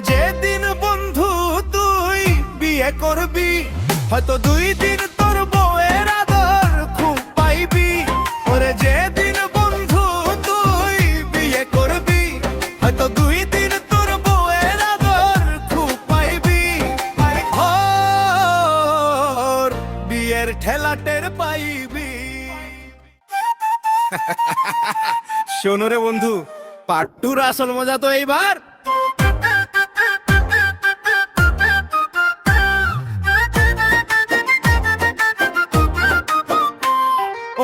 যেদিন বন্ধু তুই বিয়ে করবি, হয়তো 2 দিন তোর বউয়ের আদর খুব পাইবি। ওরে যেদিন বন্ধু তুই বিয়ে করবি, হয়তো 2 দিন তোর বউয়ের আদর খুব পাইবি। আর বিয়ের ঠেলা টের পাইবি। শোনো রে বন্ধু, পার্ট 2 আসল মজা তো এইবার।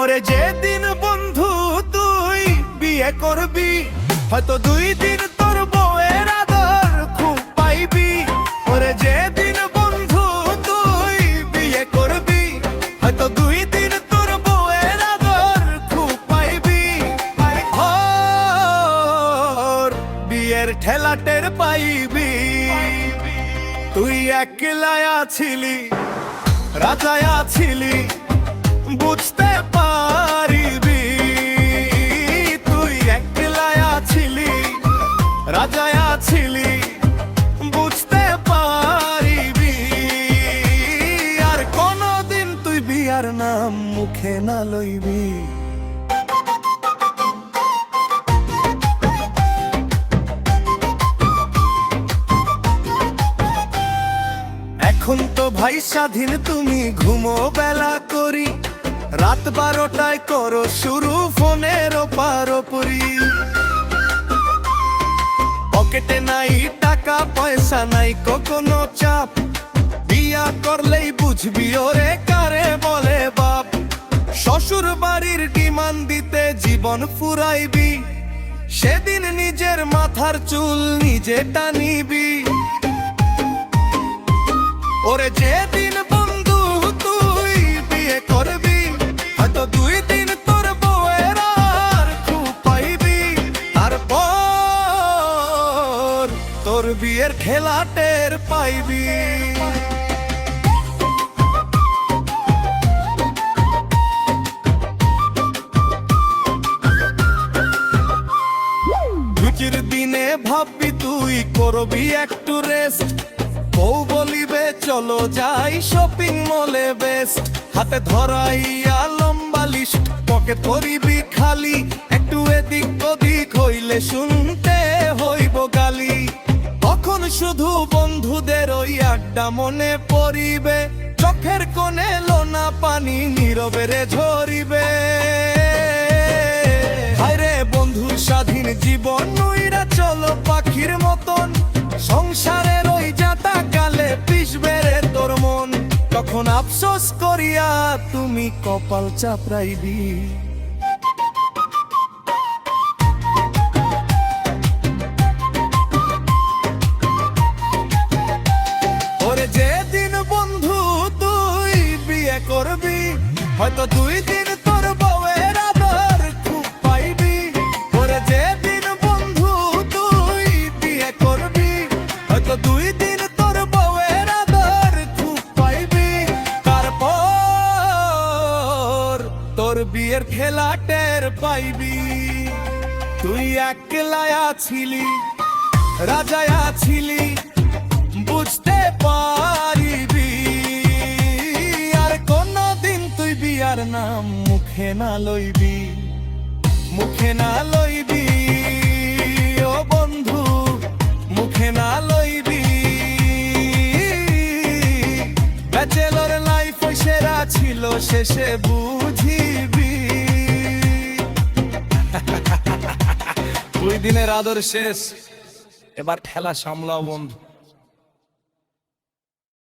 ওরে যেদিন বন্ধু তুই বিয়ে করবি, হয়তো 2 দিন তোর বউয়ের আদর খুব পাইবি। ওরে যেদিন বন্ধু তুই বিয়ে করবি, হয়তো 2 দিন তোর বউয়ের আদর খুব পাইবি। আর বিয়ের ঠেলা টের পাইবি। তুই একলা ছিলি, রাজায়া ছিলি, বুঝতে পারিবি। তুই একলা ছিলি, রাজায়া ছিলি, বুঝতে পারিবি। আর কোনদিন তুই বিয়ার নাম মুখে না লইবি। এখন তো ভাই স্বাধীন, তুমি ঘুমো বেলা করি, রাত 12টায় করো শুরু ফোনের ওপারোপরি। পকেটে নাই টাকা পয়সা, নাই কোনো চাপ, বিয়া করলেই বুঝবি ওরে কারে বলে বাপ। শ্বশুর বাড়ির ডিমান্ড দিতে জীবন ফুরাইবি, সেদিন নিজের মাথার চুল নিজে টানিবি। ওরে যেদিন বন্ধু তুই বিয়ে করবি, হয়তো 2 দিন তোর বউয়ের আর খুব পাইবি। তারপর তোর বিয়ের খেলা টের পাইবি। ছুটির দিনে ভাববি তুই করবি একটু রেস্ট, বউ বলিবে চলো যাই শপিং মলে বেস্ট। হাতে ধরাইয়া লম্বা লিস্ট, পকেট করিবি খালি, একটু এদিক ওদিক হইলে শুনতে হইব গালি। তখন শুধু বন্ধুদের ওই আড্ডা মনে পড়িবে, চোখের কোণে লোনা পানি নীরবে রে ঝরিবে। হায়রে বন্ধু স্বাধীন জীবন নুইরা চলো পাখির মতন, সংসারের ওই যাতা কালে পিষবে রে তোর মন। তখন আফসোস করিয়া তুমি কপাল চাপড়াইবি। ওরে যেদিন বন্ধু তুই বিয়ে করবি, হয়তো 2 দিন তোর বউয়ের আদর খুব পাইবি। ওরে যেদিন বন্ধু তুই বিয়ে করবি, হয়তো 2 দিন তোর বউয়ের আদর খুব পাইবি। তারপর তোর বিয়ের খেলা টের পাইবি। তুই একলা ছিলি, রাজায়া ছিলি, বুঝতে পারিবি। আর কোনদিন তুই বিয়ার নাম মুখে না লইবি, মুখে না লইবি। ও বন্ধু মুখে না লইবি। ব্যাচেলর লাইফ ওই সেরা ছিল, শেষে বুঝিবি। 2 দিনের আদর শেষ, এবার ঠেলা সামলাও বন্ধু।